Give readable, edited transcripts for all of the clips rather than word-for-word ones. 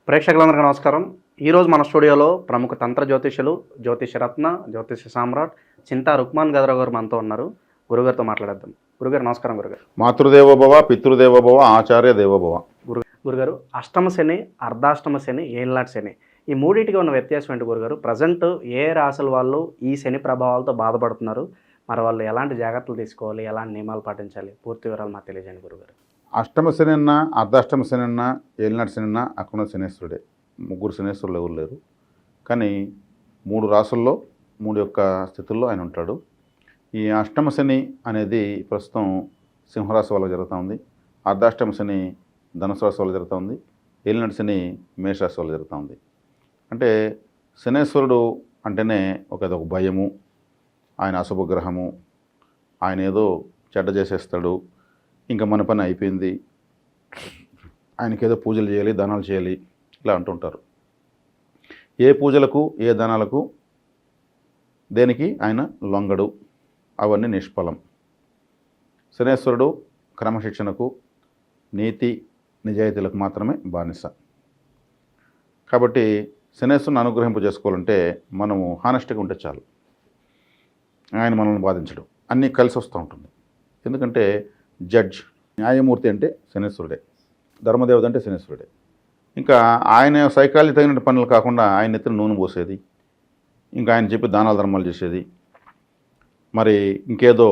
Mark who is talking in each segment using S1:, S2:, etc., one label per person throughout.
S1: ప్రేక్షకులందరికీ నమస్కారం. ఈరోజు మన స్టూడియోలో ప్రముఖ తంత్ర జ్యోతిష్యులు, జ్యోతిషరత్న, జ్యోతిష సామ్రాట్ చింతా రుక్మాన్ గదరావు గారు మనతో ఉన్నారు. గురుగారితో మాట్లాడేద్దాం. గురుగారు నమస్కారం. గురుగారు
S2: మాతృదేవోభవ, పితృదేవోభవ, ఆచార్య దేవోభవ.
S1: గురుగారు అష్టమ శని, అర్ధాష్టమ శని, ఏళ్ళనాటి శని ఈ మూడింటికి ఉన్న వ్యత్యాసం ఏంటి గురుగారు? ప్రజెంట్ ఏ రాశుల వాళ్ళు ఈ శని ప్రభావాలతో బాధపడుతున్నారు? మరి వాళ్ళు ఎలాంటి జాగ్రత్తలు తీసుకోవాలి, ఎలాంటి నియమాలు పాటించాలి? పూర్తి వివరాలు మాకు తెలియజేయండి గురుగారు.
S2: అష్టమ శని అన్నా, అర్ధాష్టమ శని అన్నా, ఏలినాటి శని అన్నా అక్కడ శనేశ్వరుడే. ముగ్గురు శనేశ్వరులు ఎవరు లేరు. కానీ 3 రాసుల్లో 3 యొక్క స్థితుల్లో ఆయన ఉంటాడు. ఈ అష్టమ శని అనేది ప్రస్తుతం సింహరాశి వాళ్ళకి జరుగుతూ ఉంది. అర్ధాష్టమ శని ధనుసు రాశి వాళ్ళకి జరుగుతూ ఉంది. ఏలినాటి శని మేషరాశి వాళ్ళకి జరుగుతూ ఉంది. అంటే శనేశ్వరుడు అంటేనే ఒక భయము, ఆయన అశుభగ్రహము, ఆయన ఏదో చెడ్డ చేసేస్తాడు, ఇంకా మన పని అయిపోయింది, ఆయనకేదో పూజలు చేయాలి, దానాలు చేయాలి, ఇలా అంటుంటారు. ఏ పూజలకు ఏ దానాలకు దేనికి ఆయన లొంగడు, అవన్నీ నిష్ఫలం. శనేశ్వరుడు క్రమశిక్షణకు, నీతి నిజాయితీలకు మాత్రమే బానిస. కాబట్టి శనేశ్వరుని అనుగ్రహింపు చేసుకోవాలంటే మనము హానెస్ట్గా ఉంటే చాలు. ఆయన మనల్ని బాధించడు, అన్నీ కలిసి వస్తూ ఉంటుంది. ఎందుకంటే జడ్జ్, న్యాయమూర్తి అంటే శనేశ్వరుడే, ధర్మదేవత అంటే శనేశ్వరుడే. ఇంకా ఆయన సైకాలజీ తగినట్టు పనులు కాకుండా ఆయన ఎత్తున నూనె పోసేది, ఇంకా ఆయన చెప్పి దానాల ధర్మాలు చేసేది, మరి ఇంకేదో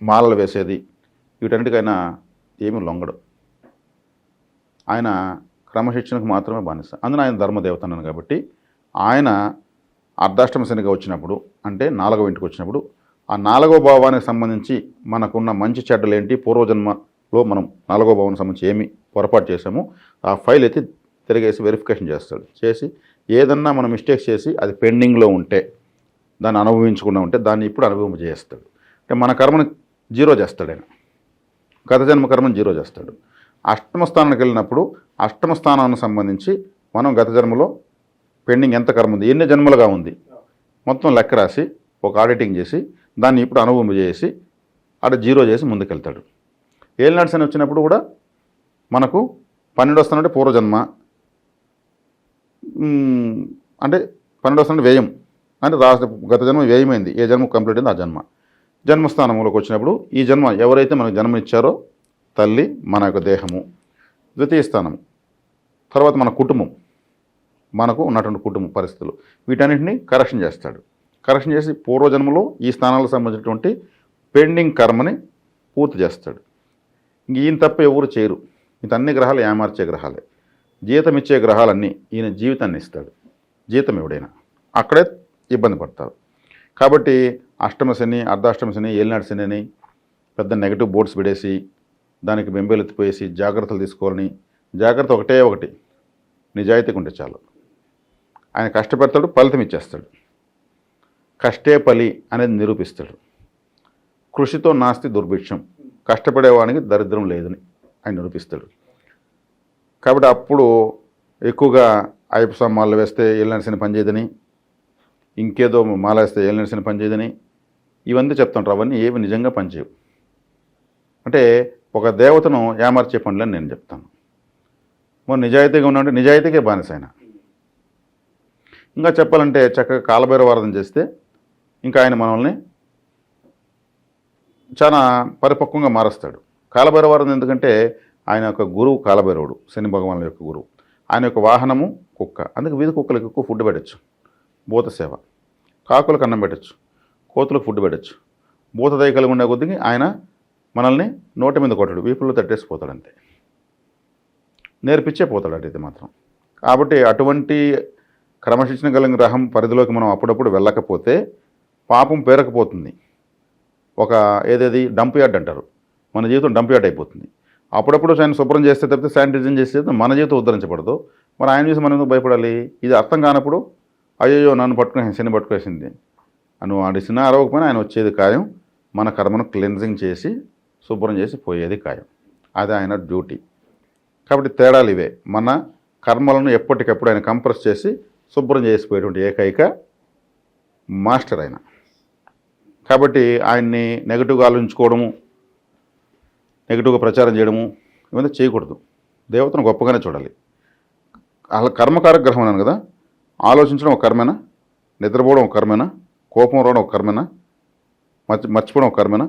S2: మాలలు వేసేది, వీటన్నిటికైనా ఏమీ లొంగడు. ఆయన క్రమశిక్షణకు మాత్రమే బానిస. అందున ఆయన ధర్మదేవత అన్నాను కాబట్టి ఆయన అర్ధాష్టమ శనిగా వచ్చినప్పుడు, అంటే 4వ ఇంటికి వచ్చినప్పుడు, ఆ 4వ భావానికి సంబంధించి మనకున్న మంచి చెడ్డలు ఏంటి, పూర్వజన్మలో మనం 4వ భావానికి సంబంధించి ఏమి పొరపాటు చేసామో ఆ ఫైల్ అయితే తిరిగేసి వెరిఫికేషన్ చేస్తాడు. చేసి ఏదన్నా మనం మిస్టేక్స్ చేసి అది పెండింగ్లో ఉంటే, దాన్ని అనుభవించకుండా ఉంటే దాన్ని ఇప్పుడు అనుభవింపజేస్తాడు. అంటే మన కర్మను జీరో చేస్తాడు ఆయన, గత జన్మ కర్మను జీరో చేస్తాడు. అష్టమ స్థానానికి వెళ్ళినప్పుడు అష్టమ స్థానానికి సంబంధించి మనం గత జన్మలో పెండింగ్ ఎంత కర్మ ఉంది, ఎన్ని జన్మలుగా ఉంది, మొత్తం లెక్క రాసి ఒక ఆడిటింగ్ చేసి దాన్ని ఇప్పుడు అనుభవింపజేసి అక్కడ జీరో చేసి ముందుకెళ్తాడు. ఏలినాటి శని వచ్చినప్పుడు కూడా మనకు 12వ స్థానం అంటే పూర్వజన్మ, అంటే 12వ స్థానం వ్యయం, అంటే గత జన్మ వ్యయమైంది, ఏ జన్మ కంప్లీట్ అయింది ఆ జన్మ. జన్మస్థానంలోకి వచ్చినప్పుడు ఈ జన్మ ఎవరైతే మనకు జన్మనిచ్చారో తల్లి, మన యొక్క దేహము, ద్వితీయ స్థానం, తర్వాత మన కుటుంబం, మనకు ఉన్నటువంటి కుటుంబ పరిస్థితులు, వీటన్నిటిని కరెక్షన్ చేస్తాడు. కరెక్షన్ చేసి పూర్వజన్మలో ఈ స్థానాలకు సంబంధించినటువంటి పెండింగ్ కర్మని పూర్తి చేస్తాడు. ఇంక ఈయన తప్ప ఎవరు చేయరు. ఇంత అన్ని గ్రహాలు ఏమార్చే గ్రహాలే. జీతం ఇచ్చే గ్రహాలన్నీ ఈయన జీవితాన్ని ఇస్తాడు. జీతం ఎవడైనా అక్కడే ఇబ్బంది పడతారు. కాబట్టి అష్టమ శని, అర్ధాష్టమ శని, ఏలినాటి శని అని పెద్ద నెగటివ్ బోర్డ్స్ పెడేసి దానికి బెంబేలెత్తిపోయేసి జాగ్రత్తలు తీసుకోవాలని, జాగ్రత్త ఒకటి, నిజాయితీగా ఉంటే చాలు. ఆయన కష్టపెడతాడు, ఫలితం ఇచ్చేస్తాడు. కష్టే ఫలి అనేది నిరూపిస్తాడు. కృషితో నాస్తి దుర్భిక్షం, కష్టపడేవానికి దరిద్రం లేదని ఆయన నిరూపిస్తాడు. కాబట్టి అప్పుడు ఎక్కువగా అయ్యప్ప స్వామి మాల వేస్తే ఏలినాటి శని పనిచేయదని, ఇంకేదో మాల వేస్తే ఏలినాటి శని పనిచేయదని ఇవన్నీ చెప్తుంటారు. అవన్నీ ఏవి నిజంగా పనిచేయవు. అంటే ఒక దేవతను ఏమార్చే పనులని నేను చెప్తాను. మరి నిజాయితీగా ఉన్నాడంటే నిజాయితీకే బానిస ఆయన. ఇంకా చెప్పాలంటే చక్కగా కాలభైరవారాధన చేస్తే ఇంకా ఆయన మనల్ని చాలా పరిపక్వంగా మారుస్తాడు. కాలభైరవారాధన ఎందుకంటే ఆయన యొక్క గురువు కాలభైరవుడు, శని భగవానుల యొక్క గురువు. ఆయన యొక్క వాహనము కుక్క, అందుకే వీధి కుక్కలకు ఎక్కువ ఫుడ్ పెట్టచ్చు. భూత సేవ, కాకులకు అన్నం పెట్టచ్చు, కోతులకు ఫుడ్ పెట్టచ్చు. భూత దయ కలిగి ఉండే కొద్దికి ఆయన మనల్ని నోటి మీద కొట్టాడు, వీపుల్లో తట్టేసిపోతాడు, అంతే నేర్పించే పోతాడు అటైతే మాత్రం. కాబట్టి అటువంటి క్రమశిక్షణ కలిగిన గ్రహం పరిధిలోకి మనం అప్పుడప్పుడు వెళ్ళకపోతే పాపం పేరకపోతుంది. ఒక ఏదేది డంప్ యార్డ్ అంటారు, మన జీవితం డంప్ యార్డ్ అయిపోతుంది. అప్పుడప్పుడు ఆయన శుభ్రం చేస్తే తప్పితే శానిటైజేషన్ చేస్తే మన జీవితం ఉద్ధరించబడదు. మరి ఆయన చూసి మనం ఎందుకు భయపడాలి? ఇది అర్థం కానప్పుడు అయ్యో నన్ను పట్టుకుని శని పట్టుకేసింది నువ్వు ఆడిసినా అరవకపోయినా ఆయన వచ్చేది ఖాయం. మన కర్మను క్లెన్జింగ్ చేసి శుభ్రం చేసి పోయేది ఖాయం. అది ఆయన డ్యూటీ. కాబట్టి తేడాలు ఇవే. మన కర్మలను ఎప్పటికప్పుడు ఆయన కంప్రెస్ చేసి శుభ్రం చేసిపోయేటువంటి ఏకైక మాస్టర్ ఆయన. కాబట్టి ఆయన్ని నెగిటివ్గా ఆలోచించుకోవడము, నెగిటివ్గా ప్రచారం చేయడము ఇవన్నీ చేయకూడదు. దేవతను గొప్పగానే చూడాలి. అసలు కర్మకారక గ్రహం అన్నాను కదా, ఆలోచించడం ఒక కర్మేనా, నిద్రపోవడం ఒక కర్మేనా, కోపం రావడం ఒక కర్మేనా, మర్చిపోవడం ఒక కర్మేనా?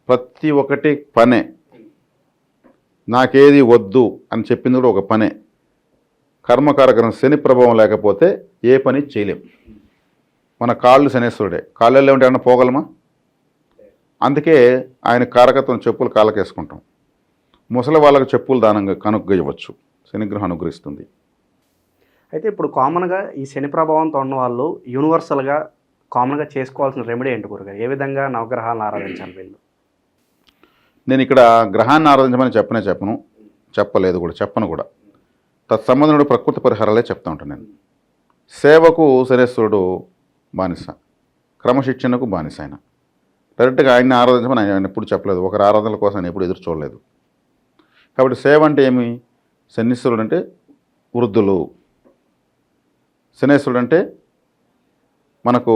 S2: ప్రతి ఒక్కటి పనే. నాకేది వద్దు అని చెప్పింది కూడా ఒక పనే. కర్మకారక గ్రహం శని ప్రభావం లేకపోతే ఏ పని చేయలేం. మన కాళ్ళు శనేశ్వరుడే, కాళ్ళల్లో ఉంటే ఏమన్నా పోగలమా? అందుకే ఆయన కారకత్వం చెప్పులు కాళ్ళకేసుకుంటాం. ముసలి వాళ్ళకి చెప్పులు దానంగా కనుగ్గా ఇవ్వచ్చు, శనిగ్రహం అనుగ్రహిస్తుంది.
S1: అయితే ఇప్పుడు కామన్గా ఈ శని ప్రభావంతో ఉన్న వాళ్ళు యూనివర్సల్గా కామన్గా చేసుకోవాల్సిన రెమెడీ ఏంటి గురుగారు? ఏ విధంగా నవగ్రహాలను ఆరాధించాలి వీళ్ళు?
S2: నేను ఇక్కడ గ్రహాన్ని ఆరాధించమని చెప్పలేదు కూడా, చెప్పను కూడా. తత్సంబంధుడు ప్రకృతి పరిహారాలే చెప్తా ఉంటాను నేను. సేవకు శనేశ్వరుడు బానిస, క్రమశిక్షణకు బానిస. ఆయన డైరెక్ట్గా ఆయన్ని ఆరాధించమని ఆయన ఎప్పుడు చెప్పలేదు, ఒకరి ఆరాధనల కోసం ఆయన ఎప్పుడు ఎదురు చూడలేదు. కాబట్టి సేవ అంటే ఏమి? శనీశ్వరుడు అంటే వృద్ధులు, శనేశ్వరుడు అంటే మనకు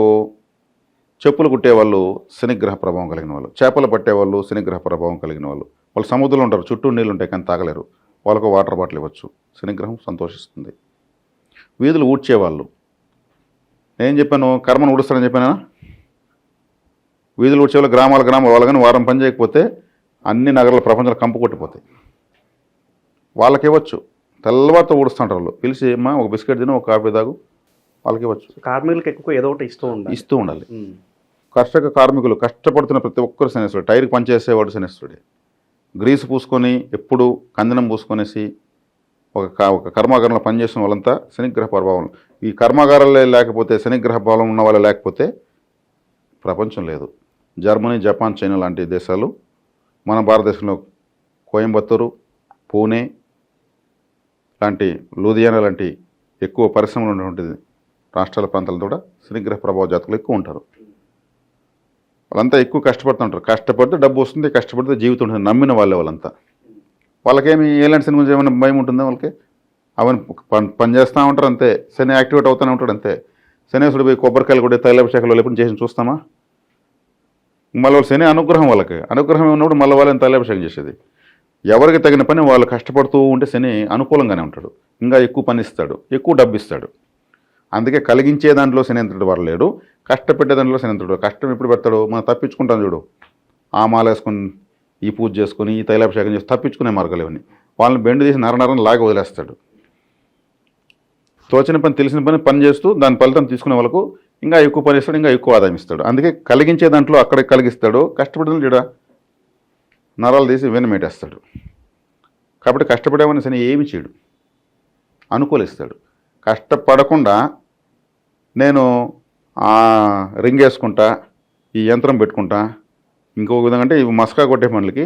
S2: చెప్పులు కుట్టేవాళ్ళు శనిగ్రహ ప్రభావం కలిగిన వాళ్ళు, చేపలు పట్టేవాళ్ళు శనిగ్రహ ప్రభావం కలిగిన వాళ్ళు. వాళ్ళు సముద్రంలో ఉంటారు, చుట్టూ నీళ్ళు ఉంటాయి కానీ తాగలేరు, వాళ్ళకు వాటర్ బాటిల్ ఇవ్వచ్చు, శనిగ్రహం సంతోషిస్తుంది. వీధులు ఊడ్చేవాళ్ళు, నేను చెప్పాను కర్మను ఊడుస్తానని చెప్పానా? వీధులు ఊడ్చేవాళ్ళు గ్రామాల వాళ్ళు కానీ వారం పని చేయకపోతే అన్ని నగరాల ప్రపంచంలో కంపు కొట్టిపోతాయి. వాళ్ళకి ఇవ్వచ్చు, తెల్లవారితో ఊడుస్తుంటారు వాళ్ళు. పిలిచి అమ్మా ఒక బిస్కెట్ తిని ఒక కాఫీ తాగు, వాళ్ళకి ఇవ్వచ్చు.
S1: కార్మికులకు ఎక్కువ ఏదో ఒకటి ఇస్తూ
S2: ఉండాలి. కర్షక కార్మికులు కష్టపడుతున్న ప్రతి ఒక్కరు శనేశ్వరుడు. టైర్కి పనిచేసేవాడు శనేశ్వరుడే. గ్రీసు పూసుకొని ఎప్పుడు కందనం పూసుకొనేసి ఒక కర్మాగారంలో పనిచేసిన వాళ్ళంతా శనిగ్రహ ప్రభావం. ఈ కర్మాగారాలే లేకపోతే, శనిగ్రహ ప్రభావం ఉన్న వాళ్ళు లేకపోతే ప్రపంచం లేదు. జర్మనీ, జపాన్, చైనా లాంటి దేశాలు, మన భారతదేశంలో కోయంబత్తూరు, పూణే లాంటి, లూధియానా లాంటి ఎక్కువ పరిశ్రమలు ఉన్నటువంటి రాష్ట్రాల ప్రాంతాలతో కూడా శనిగ్రహ ప్రభావ జాతకులు ఎక్కువ ఉంటారు. వాళ్ళంతా ఎక్కువ కష్టపడుతుంటారు. కష్టపడితే డబ్బు వస్తుంది, కష్టపడితే జీవితం ఉంటుంది, నమ్మిన వాళ్ళంతా. వాళ్ళకేమి ఏలాంటి శని గురించి ఏమైనా భయం ఉంటుందా? వాళ్ళకి అవన్నీ పని చేస్తూ ఉంటారు అంతే, శని యాక్టివేట్ అవుతూనే ఉంటాడు అంతే. శనేశ్వరుడు పోయి కొబ్బరికాయలు కూడా తైలాభిషేకాలు ఎప్పుడు చేసి చూస్తామా? మళ్ళీ వాళ్ళు శని అనుగ్రహం, వాళ్ళకి అనుగ్రహం ఉన్నప్పుడు మళ్ళీ వాళ్ళని తైలాభిషేకం చేసేది. ఎవరికి తగిన పని వాళ్ళు కష్టపడుతూ ఉంటే శని అనుకూలంగానే ఉంటాడు, ఇంకా ఎక్కువ పని ఇస్తాడు, ఎక్కువ డబ్బు ఇస్తాడు. అందుకే కలిగించే దాంట్లో శనేంద్రుడు వారు లేడు, కష్టపెట్టే దాంట్లో శనేంద్రుడు. కష్టం ఎప్పుడు పెడతాడు? మనం తప్పించుకుంటాం చూడు, ఆ మాల వేసుకొని, ఈ పూజ చేసుకుని, ఈ తైలాభిషేకం చేసి తప్పించుకునే మార్గాలు ఇవన్నీ. వాళ్ళని బెండు తీసి నరనరం లాగి వదిలేస్తాడు. తోచిన పని, తెలిసిన పని చేస్తూ దాని ఫలితం తీసుకునే వాళ్ళకు ఇంకా ఎక్కువ పని ఇస్తాడు, ఇంకా ఎక్కువ ఆదాయం ఇస్తాడు. అందుకే కలిగించే దాంట్లో అక్కడే కలిగిస్తాడు, కష్టపడిన చూడ నరాలు తీసి వెనమేటేస్తాడు. కాబట్టి కష్టపడేవాడిని శని ఏమి చేయడు, అనుకూలిస్తాడు. కష్టపడకుండా నేను రింగ్ వేసుకుంటా, ఈ యంత్రం పెట్టుకుంటా, ఇంకొక విధంగా అంటే ఇవి మస్కా కొట్టే పనులకి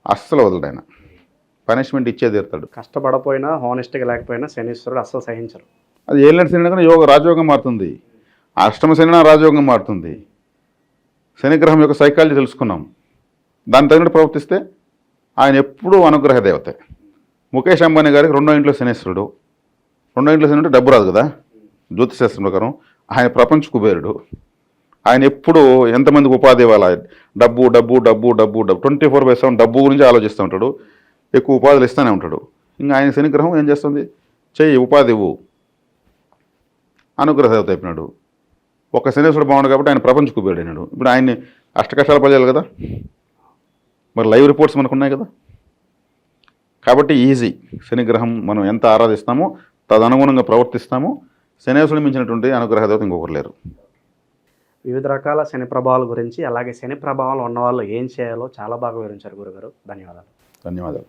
S2: అస్సలు వదలడు ఆయన, పనిష్మెంట్ ఇచ్చే తీరుతాడు.
S1: కష్టపడపోయినా, హానెస్ట్గా లేకపోయినా శనీశ్వరుడు అస్సలు సహించరు.
S2: అది ఏళ్ళని శని కన్నా రాజయోగం మారుతుంది, అష్టమ శని రాజయోగం మారుతుంది. శనిగ్రహం యొక్క సైకాలజీ తెలుసుకున్నాం, దాని తగినట్టు ప్రవర్తిస్తే ఆయన ఎప్పుడూ అనుగ్రహ దేవతే. ముఖేష్ అంబానీ గారికి రెండో ఇంట్లో శనేశ్వరుడు, రెండో ఇంట్లో శని అంటే డబ్బు రాదు కదా జ్యోతిశాస్త్రం ప్రకారం. ఆయన ప్రపంచ కుబేరుడు. ఆయన ఎప్పుడు ఎంతమందికి ఉపాధి ఇవ్వాలి, డబ్బు డబ్బు డబ్బు డబ్బు డబ్బు 24/7 డబ్బు గురించి ఆలోచిస్తూ ఉంటాడు, ఎక్కువ ఉపాధులు ఇస్తూనే ఉంటాడు. ఇంకా ఆయన శనిగ్రహం ఏం చేస్తుంది? చెయ్యి ఉపాధి ఇవ్వు, అనుగ్రహ దేవత అయిపోయినాడు. ఒక శనేశ్వరుడు బాగుండు కాబట్టి ఆయన ప్రపంచ కుబేరుడు అయినాడు. ఇప్పుడు ఆయన్ని అష్టకష్టాలు పడేయాలి కదా, మరి లైవ్ రిపోర్ట్స్ మనకు ఉన్నాయి కదా. కాబట్టి ఈజీ. శనిగ్రహం మనం ఎంత ఆరాధిస్తామో తదనుగుణంగా ప్రవర్తిస్తామో, శనేశ్వరుని మించినటువంటి అనుగ్రహ దేవత ఇంకొకరు లేరు.
S1: వివిధ రకాల శని ప్రభావాల గురించి, అలాగే శని ప్రభావాలు ఉన్నవాళ్ళు ఏం చేయాలో చాలా బాగా వివరించారు గురుగారు. ధన్యవాదాలు.
S2: ధన్యవాదాలు.